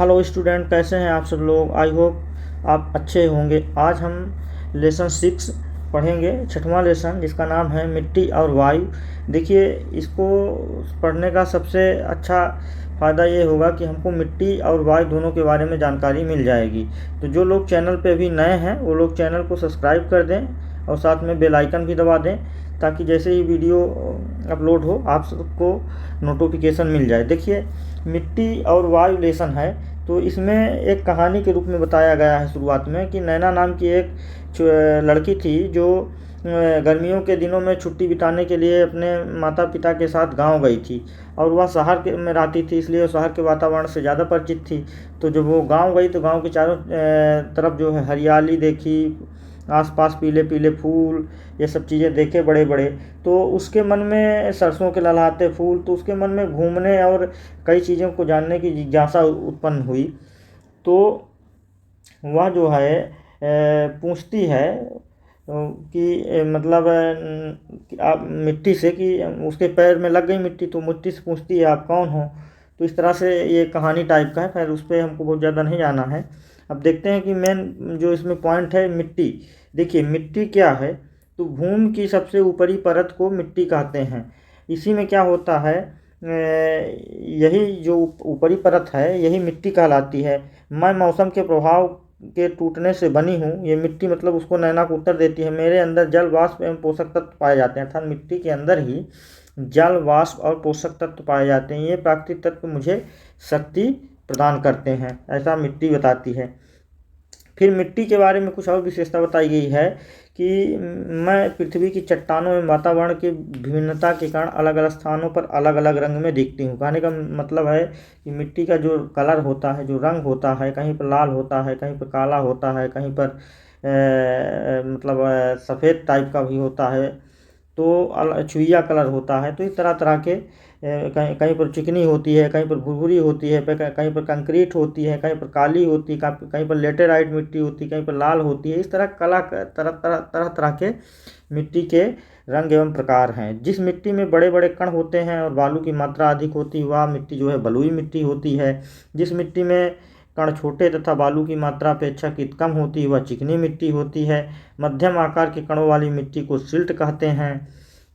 Hello student, कैसे हैं आप सब लोग। आई होप आप अच्छे होंगे। आज हम लेसन 6 पढ़ेंगे, छठवां लेसन, जिसका नाम है मिट्टी और वायु। देखिए, इसको पढ़ने का सबसे अच्छा फ़ायदा ये होगा कि हमको मिट्टी और वायु दोनों के बारे में जानकारी मिल जाएगी। तो जो लोग चैनल पे अभी नए हैं वो लोग चैनल को सब्सक्राइब कर दें और साथ में बेल आइकन भी दबा दें, ताकि जैसे ही वीडियो अपलोड हो आप सबको नोटिफिकेशन मिल जाए। देखिए, मिट्टी और वायु लेसन है, तो इसमें एक कहानी के रूप में बताया गया है शुरुआत में कि नैना नाम की एक लड़की थी जो गर्मियों के दिनों में छुट्टी बिताने के लिए अपने माता पिता के साथ गांव गई थी। और वह शहर में रहती थी, इसलिए शहर के वातावरण से ज़्यादा परिचित थी। तो जब वो गांव गई तो गांव के चारों तरफ जो है हरियाली देखी, आसपास पीले पीले फूल, ये सब चीज़ें देखे बड़े बड़े। तो उसके मन में सरसों के लहलहाते फूल, तो उसके मन में घूमने और कई चीज़ों को जानने की जिज्ञासा उत्पन्न हुई। तो वह जो है पूछती है कि मतलब आप मिट्टी से, कि उसके पैर में लग गई मिट्टी, तो मिट्टी से पूछती है आप कौन हो। तो इस तरह से ये कहानी टाइप का है, खैर उस पर हमको बहुत ज़्यादा नहीं जाना है। अब देखते हैं कि मेन जो इसमें पॉइंट है मिट्टी। देखिए, मिट्टी क्या है, तो भूमि की सबसे ऊपरी परत को मिट्टी कहते हैं। इसी में क्या होता है, यही जो ऊपरी परत है यही मिट्टी कहलाती है। मैं मौसम के प्रभाव के टूटने से बनी हूँ, ये मिट्टी मतलब उसको नैना को उत्तर देती है। मेरे अंदर जल वाष्प एवं पोषक तत्व पाए जाते हैं, अर्थात मिट्टी के अंदर ही जल वाष्प और पोषक तत्व पाए जाते हैं। ये प्राकृतिक तत्व मुझे शक्ति प्रदान करते हैं, ऐसा मिट्टी बताती है। फिर मिट्टी के बारे में कुछ और विशेषता बताई गई है कि मैं पृथ्वी की चट्टानों में वातावरण की विभिन्नता के कारण अलग अलग स्थानों पर अलग अलग रंग में दिखती हूँ। कहने का मतलब है कि मिट्टी का जो कलर होता है, जो रंग होता है, कहीं पर लाल होता है, कहीं पर काला होता है, कहीं पर मतलब सफ़ेद टाइप का भी होता है, तो छुइया कलर होता है। तो इस तरह तरह के कहीं कहीं पर चिकनी होती है, कहीं पर भुरभुरी होती है, कहीं पर कंक्रीट होती है, कहीं पर काली होती है, कहीं पर लेटेराइट मिट्टी होती है, कहीं पर लाल होती है। इस तरह तरह तरह तरह तरह के मिट्टी के रंग एवं प्रकार हैं। जिस मिट्टी में बड़े बड़े कण होते हैं और बालू की मात्रा अधिक होती है वह मिट्टी जो है बलुई मिट्टी होती है। जिस मिट्टी में कण छोटे तथा बालू की मात्रा अपेक्षाकृत कम होती है वह चिकनी मिट्टी होती है। मध्यम आकार के कणों वाली मिट्टी को सिल्ट कहते हैं।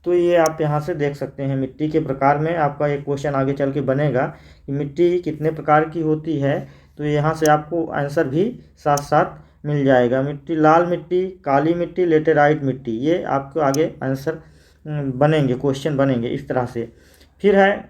तो ये आप यहाँ से देख सकते हैं मिट्टी के प्रकार में। आपका एक क्वेश्चन आगे चल के बनेगा कि मिट्टी कितने प्रकार की होती है, तो यहाँ से आपको आंसर भी साथ साथ मिल जाएगा। मिट्टी, लाल मिट्टी, काली मिट्टी, लेटेराइट मिट्टी, ये आपको आगे आंसर बनेंगे, क्वेश्चन बनेंगे इस तरह से। फिर है,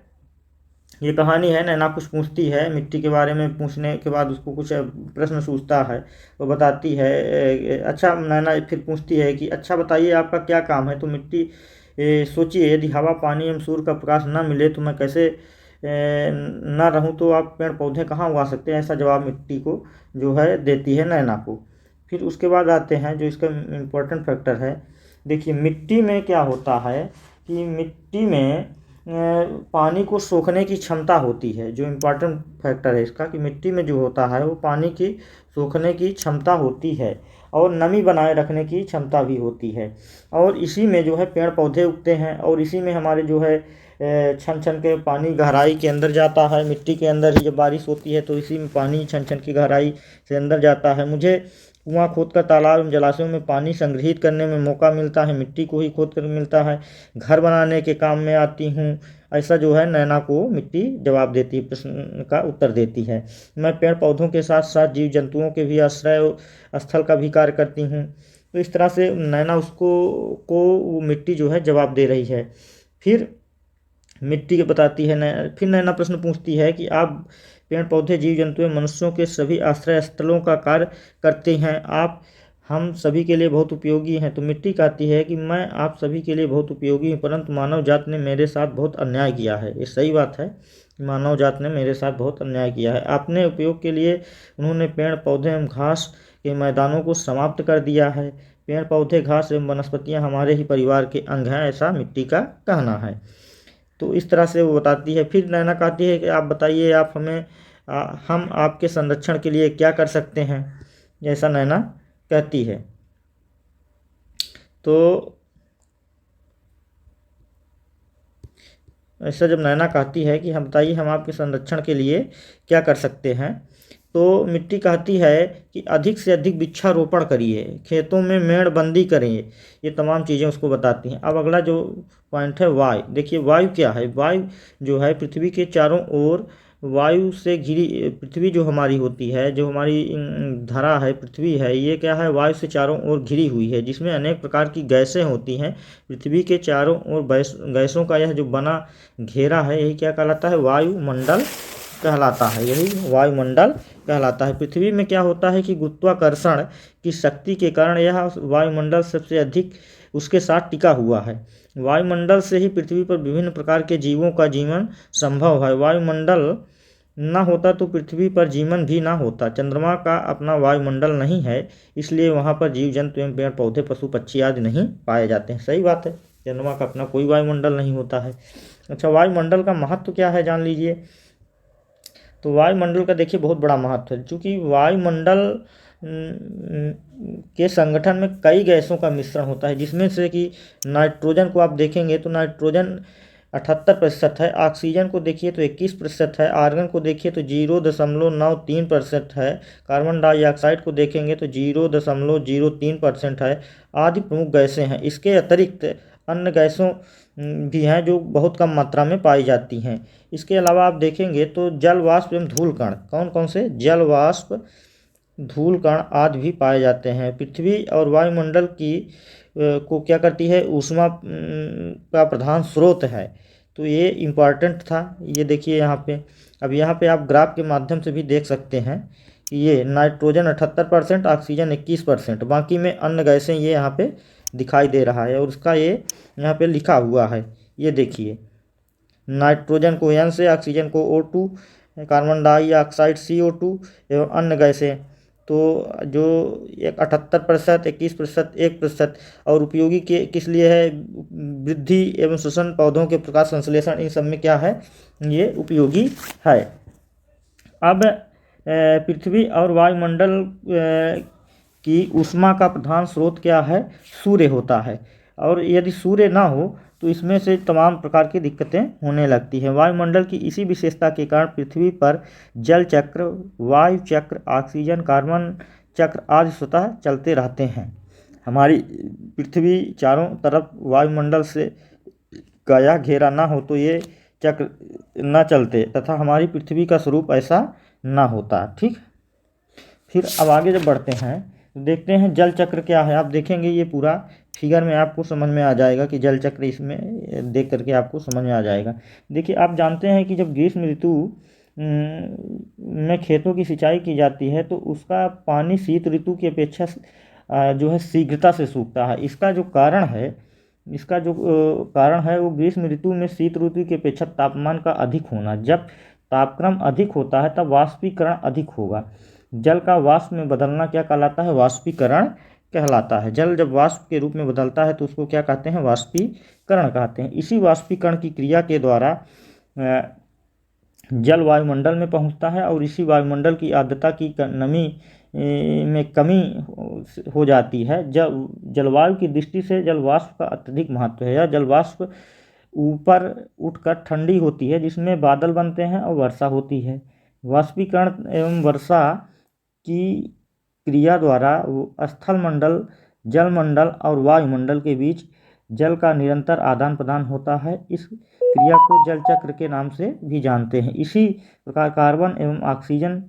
ये कहानी है, नैना कुछ पूछती है मिट्टी के बारे में। पूछने के बाद उसको कुछ प्रश्न सूझता है, वो बताती है। अच्छा, नैना फिर पूछती है कि अच्छा बताइए आपका क्या काम है। तो मिट्टी सोचिए, यदि हवा, पानी एवं सूर्य का प्रकाश न मिले तो मैं कैसे ना रहूं, तो आप पेड़ पौधे कहाँ उगा सकते हैं। ऐसा जवाब मिट्टी को जो है देती है नैना को। फिर उसके बाद आते हैं जो इसका इम्पोर्टेंट फैक्टर है। देखिए, मिट्टी में क्या होता है कि मिट्टी में पानी को सोखने की क्षमता होती है। जो इम्पोर्टेंट फैक्टर है इसका, कि मिट्टी में जो होता है वो पानी की सोखने की क्षमता होती है और नमी बनाए रखने की क्षमता भी होती है। और इसी में जो है पेड़ पौधे उगते हैं, और इसी में हमारे जो है छन छन के पानी गहराई के अंदर जाता है। मिट्टी के अंदर ही जब बारिश होती है तो इसी में पानी छन छन की गहराई से अंदर जाता है। मुझे कुआं खोदकर तालाब एवं जलाशयों में पानी संग्रहित करने में मौका मिलता है, मिट्टी को ही खोद कर मिलता है। घर बनाने के काम में आती हूँ। ऐसा जो है नैना को मिट्टी जवाब देती है, प्रश्न का उत्तर देती है। मैं पेड़ पौधों के साथ साथ जीव जंतुओं के भी आश्रय स्थल का भी कार्य करती हूँ। तो इस तरह से नैना उसको वो मिट्टी जो है जवाब दे रही है। फिर मिट्टी के बताती है फिर नैना प्रश्न पूछती है कि आप पेड़ पौधे, जीव जंतु एवं मनुष्यों के सभी आश्रय स्थलों का कार्य करते हैं, आप हम सभी के लिए बहुत उपयोगी हैं। तो मिट्टी कहती है कि मैं आप सभी के लिए बहुत उपयोगी हूँ, परंतु मानव जात ने मेरे साथ बहुत अन्याय किया है। ये सही बात है, मानव जात ने मेरे साथ बहुत अन्याय किया है। अपने उपयोग के लिए उन्होंने पेड़ पौधे एवं घास के मैदानों को समाप्त कर दिया है। पेड़ पौधे, घास एवं वनस्पतियाँ हमारे ही परिवार के अंग हैं, ऐसा मिट्टी का कहना है। तो इस तरह से वो बताती है। फिर नैना कहती है कि आप बताइए, आप हमें हम आपके संरक्षण के लिए क्या कर सकते हैं, जैसा नैना कहती है। तो ऐसा जब नैना कहती है कि हम बताइए हम आपके संरक्षण के लिए क्या कर सकते हैं, तो मिट्टी कहती है कि अधिक से अधिक वृक्षारोपण करिए, खेतों में मेड़बंदी करें। ये तमाम चीज़ें उसको बताती हैं। अब अगला जो पॉइंट है वायु। देखिए वायु क्या है। वायु जो है पृथ्वी के चारों ओर वायु से घिरी, पृथ्वी जो हमारी होती है, जो हमारी धरा है, पृथ्वी है, ये क्या है, वायु से चारों ओर घिरी हुई है, जिसमें अनेक प्रकार की गैसें होती हैं। पृथ्वी के चारों ओर गैसों का यह जो बना घेरा है, यही क्या कहलाता है, वायुमंडल कहलाता है। यही वायुमंडल कहलाता है। पृथ्वी में क्या होता है कि गुरुत्वाकर्षण की शक्ति के कारण यह वायुमंडल सबसे अधिक उसके साथ टिका हुआ है। वायुमंडल से ही पृथ्वी पर विभिन्न प्रकार के जीवों का जीवन संभव है। वायुमंडल ना होता तो पृथ्वी पर जीवन भी ना होता। चंद्रमा का अपना वायुमंडल नहीं है, इसलिए वहाँ पर जीव जंतु एवं पेड़ पौधे पशु पक्षी आदि नहीं पाए जाते हैं। सही बात है, चंद्रमा का अपना कोई वायुमंडल नहीं होता है। अच्छा, वायुमंडल का महत्व क्या है जान लीजिए। तो वायुमंडल का देखिए बहुत बड़ा महत्व है, क्योंकि वायुमंडल के संगठन में कई गैसों का मिश्रण होता है, जिसमें से कि नाइट्रोजन को आप देखेंगे तो नाइट्रोजन 78% है, ऑक्सीजन को देखिए तो 21% है, आर्गन को देखिए तो 0.93% है, कार्बन डाइऑक्साइड को देखेंगे तो 0.03% है, आदि प्रमुख गैसें हैं। इसके अतिरिक्त अन्य गैसों भी हैं जो बहुत कम मात्रा में पाई जाती हैं। इसके अलावा आप देखेंगे तो जल वाष्प एवं धूल कण, कौन कौन से, जल वाष्प, धूल कण आदि भी पाए जाते हैं। पृथ्वी और वायुमंडल की को क्या करती है, ऊष्मा का प्रधान स्रोत है। तो ये इम्पॉर्टेंट था। ये देखिए यहाँ पे, अब यहाँ पे आप ग्राफ के माध्यम से भी देख सकते हैं कि ये नाइट्रोजन 78%, ऑक्सीजन 21%, बाकी में अन्य गैसें ये यहाँ पे दिखाई दे रहा है, और उसका ये यहाँ पे लिखा हुआ है। ये देखिए, नाइट्रोजन को N से, ऑक्सीजन को O2, कार्बन डाइऑक्साइड CO2 एवं अन्य गैसें। तो जो 78%, 21%, 1%, और उपयोगी के किस लिए है, वृद्धि एवं श्वसन, पौधों के प्रकाश संश्लेषण, इन सब में क्या है, ये उपयोगी है। अब पृथ्वी और वायुमंडल की ऊष्मा का प्रधान स्रोत क्या है, सूर्य होता है। और यदि सूर्य ना हो तो इसमें से तमाम प्रकार की दिक्कतें होने लगती हैं। वायुमंडल की इसी विशेषता के कारण पृथ्वी पर जल चक्र, वायु चक्र, ऑक्सीजन, कार्बन चक्र आदि स्वतः चलते रहते हैं। हमारी पृथ्वी चारों तरफ वायुमंडल से का यह घेरा ना हो तो ये चक्र न चलते, तथा हमारी पृथ्वी का स्वरूप ऐसा ना होता। ठीक, फिर अब आगे जब बढ़ते हैं तो देखते हैं जल चक्र क्या है। आप देखेंगे ये पूरा फिगर में आपको समझ में आ जाएगा कि जल चक्र, इसमें देख करके आपको समझ में आ जाएगा। देखिए, आप जानते हैं कि जब ग्रीष्म ऋतु में खेतों की सिंचाई की जाती है तो उसका पानी शीत ऋतु की अपेक्षा जो है शीघ्रता से सूखता है। इसका जो कारण है, वो ग्रीष्म ऋतु में शीत ऋतु की अपेक्षा तापमान का अधिक होना। जब तापक्रम अधिक होता है तब वाष्पीकरण अधिक होगा। जल का वाष्प में बदलना क्या कहलाता है, वाष्पीकरण कहलाता है। जल जब वाष्प के रूप में बदलता है तो उसको क्या कहते हैं, वाष्पीकरण कहते हैं। इसी वाष्पीकरण की क्रिया के द्वारा जल वायुमंडल में पहुंचता है, और इसी वायुमंडल की आर्द्रता की नमी में कमी हो जाती है। जलवायु की दृष्टि से जल वाष्प का अत्यधिक महत्व है। यह जल वाष्प ऊपर उठकर ठंडी होती है, जिसमें बादल बनते हैं और वर्षा होती है। वाष्पीकरण एवं वर्षा की क्रिया द्वारा स्थल मंडल, जल मंडल और वायुमंडल के बीच जल का निरंतर आदान प्रदान होता है। इस क्रिया को जल चक्र के नाम से भी जानते हैं। इसी प्रकार कार्बन एवं ऑक्सीजन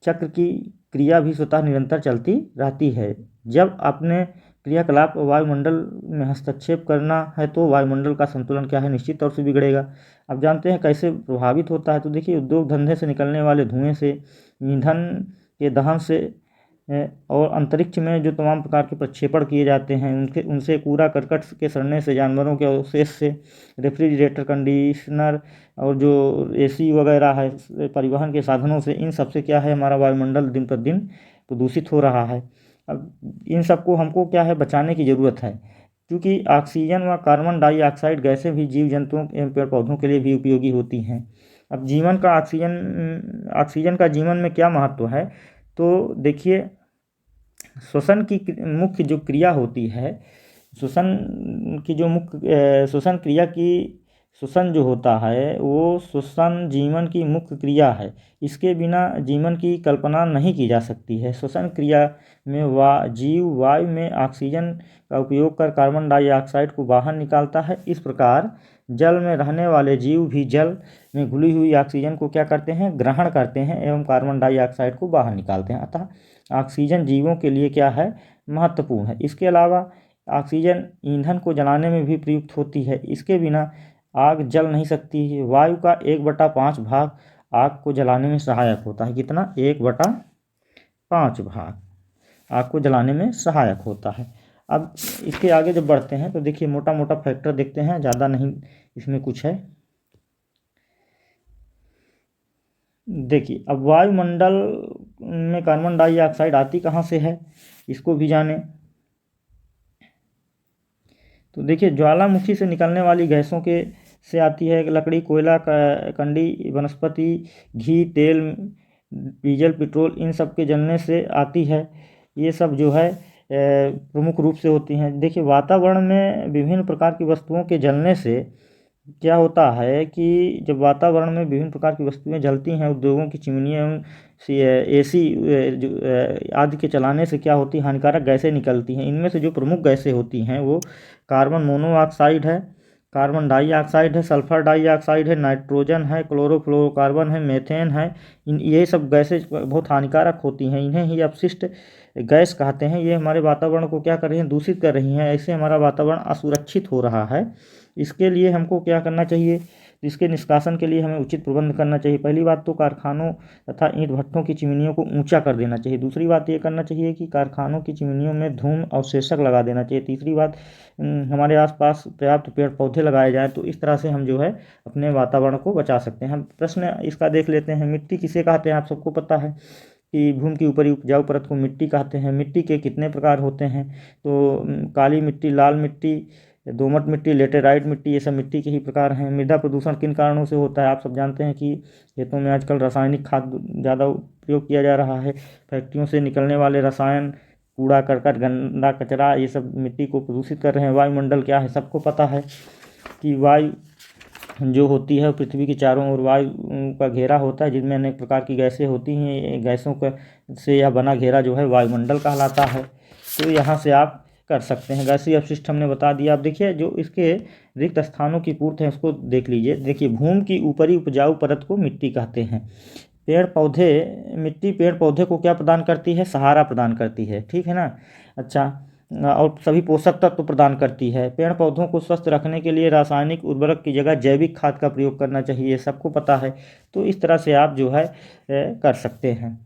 चक्र की क्रिया भी स्वतः निरंतर चलती रहती है। जब अपने क्रियाकलाप वायुमंडल में हस्तक्षेप करना है तो वायुमंडल का संतुलन क्या है, निश्चित तौर से बिगड़ेगा। अब जानते हैं कैसे प्रभावित होता है। तो देखिए, उद्योग धंधे से निकलने वाले धुएं से, ईंधन के दहन से, और अंतरिक्ष में जो तमाम प्रकार के प्रक्षेपण किए जाते हैं उनसे, कूड़ा करकट के सड़ने से, जानवरों के अवशेष से, रेफ्रिजरेटर, कंडीशनर और जो AC वगैरह है, परिवहन के साधनों से, इन सब से क्या है, हमारा वायुमंडल दिन प्रतिदिन प्रदूषित हो रहा है। अब इन सबको हमको क्या है, बचाने की ज़रूरत है, क्योंकि ऑक्सीजन व कार्बन डाइऑक्साइड गैसें भी जीव जंतुओं एवं पेड़ पौधों के लिए भी उपयोगी होती हैं। अब ऑक्सीजन का जीवन में क्या महत्व है। तो देखिए, श्वसन की मुख्य जो क्रिया होती है, श्वसन क्रिया की श्वसन जो होता है वो श्वसन जीवन की मुख्य क्रिया है। इसके बिना जीवन की कल्पना नहीं की जा सकती है। श्वसन क्रिया में जीव वायु में ऑक्सीजन का उपयोग कर कार्बन डाइऑक्साइड को बाहर निकालता है। इस प्रकार जल में रहने वाले जीव भी जल में घुली हुई ऑक्सीजन को क्या करते हैं, ग्रहण करते हैं एवं कार्बन डाइऑक्साइड को बाहर निकालते हैं। अतः ऑक्सीजन जीवों के लिए क्या है, महत्वपूर्ण है। इसके अलावा ऑक्सीजन ईंधन को जलाने में भी प्रयुक्त होती है। इसके बिना आग जल नहीं सकती है। वायु का 1/5 भाग आग को जलाने में सहायक होता है। कितना, 1/5 भाग आग को जलाने में सहायक होता है। अब इसके आगे जब बढ़ते हैं तो देखिए मोटा मोटा फैक्टर देखते हैं, ज़्यादा नहीं इसमें कुछ है। देखिए अब वायुमंडल में कार्बन डाइऑक्साइड आती कहाँ से है, इसको भी जाने। तो देखिए ज्वालामुखी से निकलने वाली गैसों के से आती है। लकड़ी, कोयला, कंडी, वनस्पति, घी, तेल, डीजल, पेट्रोल, इन सब के जलने से आती है। ये सब जो है प्रमुख रूप से होती हैं। देखिए वातावरण में विभिन्न प्रकार की वस्तुओं के जलने से क्या होता है कि जब वातावरण में विभिन्न प्रकार की वस्तुएं जलती हैं, उद्योगों की चिमनियाँ AC आदि के चलाने से क्या होती है, हानिकारक गैसें निकलती हैं। इनमें से जो प्रमुख गैसें होती हैं वो कार्बन मोनोऑक्साइड है, कार्बन डाइऑक्साइड है, सल्फर डाइऑक्साइड है, नाइट्रोजन है, क्लोरोफ्लोरोकार्बन है, मीथेन है। ये सब गैसें बहुत हानिकारक होती हैं। इन्हें ही अपशिष्ट गैस कहते हैं। ये हमारे वातावरण को क्या कर रही हैं, दूषित कर रही हैं। ऐसे हमारा वातावरण असुरक्षित हो रहा है। इसके लिए हमको क्या करना चाहिए, इसके निष्कासन के लिए हमें उचित प्रबंध करना चाहिए। पहली बात तो कारखानों तथा ईंट भट्ठों की चिमनियों को ऊंचा कर देना चाहिए। दूसरी बात ये करना चाहिए कि कारखानों की चिमनियों में धूम अवशेषक लगा देना चाहिए। तीसरी बात, हमारे आसपास पर्याप्त पेड़ पौधे लगाए जाएँ। तो इस तरह से हम जो है अपने वातावरण को बचा सकते हैं। हम प्रश्न इसका देख लेते हैं, मिट्टी किसे कहते हैं, आप सबको पता है कि भूमि की ऊपरी उपजाऊ परत को मिट्टी कहते हैं। मिट्टी के कितने प्रकार होते हैं, तो काली मिट्टी, लाल मिट्टी, दोमट मिट्टी, लेटेराइट मिट्टी, ये सब मिट्टी के ही प्रकार हैं। मृदा प्रदूषण किन कारणों से होता है, आप सब जानते हैं कि खेतों में आजकल रासायनिक खाद ज़्यादा उपयोग किया जा रहा है। फैक्ट्रियों से निकलने वाले रसायन, कूड़ा करकट, गंदा कचरा, ये सब मिट्टी को प्रदूषित कर रहे हैं। वायुमंडल क्या है, सबको पता है कि वायु जो होती है पृथ्वी के चारों ओर वायु का घेरा होता है, जिनमें अनेक प्रकार की गैसें होती हैं। गैसों का से यह बना घेरा जो है वायुमंडल कहलाता है। तो यहाँ से आप कर सकते हैं। गैसीय अपशिष्ट हमने बता दिया। अब देखिए जो इसके रिक्त स्थानों की पूर्ति है उसको देख लीजिए। देखिए भूमि की ऊपरी उपजाऊ परत को मिट्टी कहते हैं। पेड़ पौधे, मिट्टी पेड़ पौधे को क्या प्रदान करती है, सहारा प्रदान करती है, ठीक है ना। अच्छा, और सभी पोषक तत्व प्रदान करती है। पेड़ पौधों को स्वस्थ रखने के लिए रासायनिक उर्वरक की जगह जैविक खाद का प्रयोग करना चाहिए, सबको पता है। तो इस तरह से आप जो है कर सकते हैं।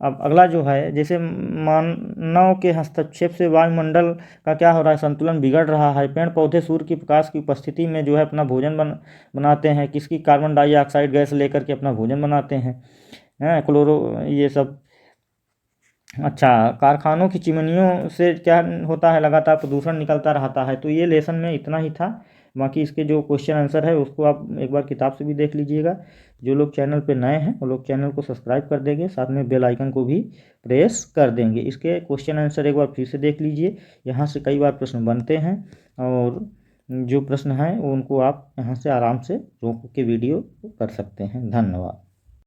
अब अगला जो है, जैसे मानव के हस्तक्षेप से वायुमंडल का क्या हो रहा है, संतुलन बिगड़ रहा है। पेड़ पौधे सूर्य की प्रकाश की उपस्थिति में जो है अपना भोजन बनाते हैं। किसकी, कार्बन डाइऑक्साइड गैस लेकर के अपना भोजन बनाते हैं, क्लोरो, ये सब। अच्छा, कारखानों की चिमनियों से क्या होता है, लगातार प्रदूषण निकलता रहता है। तो ये लेसन में इतना ही था। बाकी इसके जो क्वेश्चन आंसर है उसको आप एक बार किताब से भी देख लीजिएगा। जो लोग चैनल पे नए हैं वो लोग चैनल को सब्सक्राइब कर देंगे, साथ में बेल आइकन को भी प्रेस कर देंगे। इसके क्वेश्चन आंसर एक बार फिर से देख लीजिए। यहाँ से कई बार प्रश्न बनते हैं और जो प्रश्न हैं उनको आप यहाँ से आराम से रोक के वीडियो कर सकते हैं। धन्यवाद।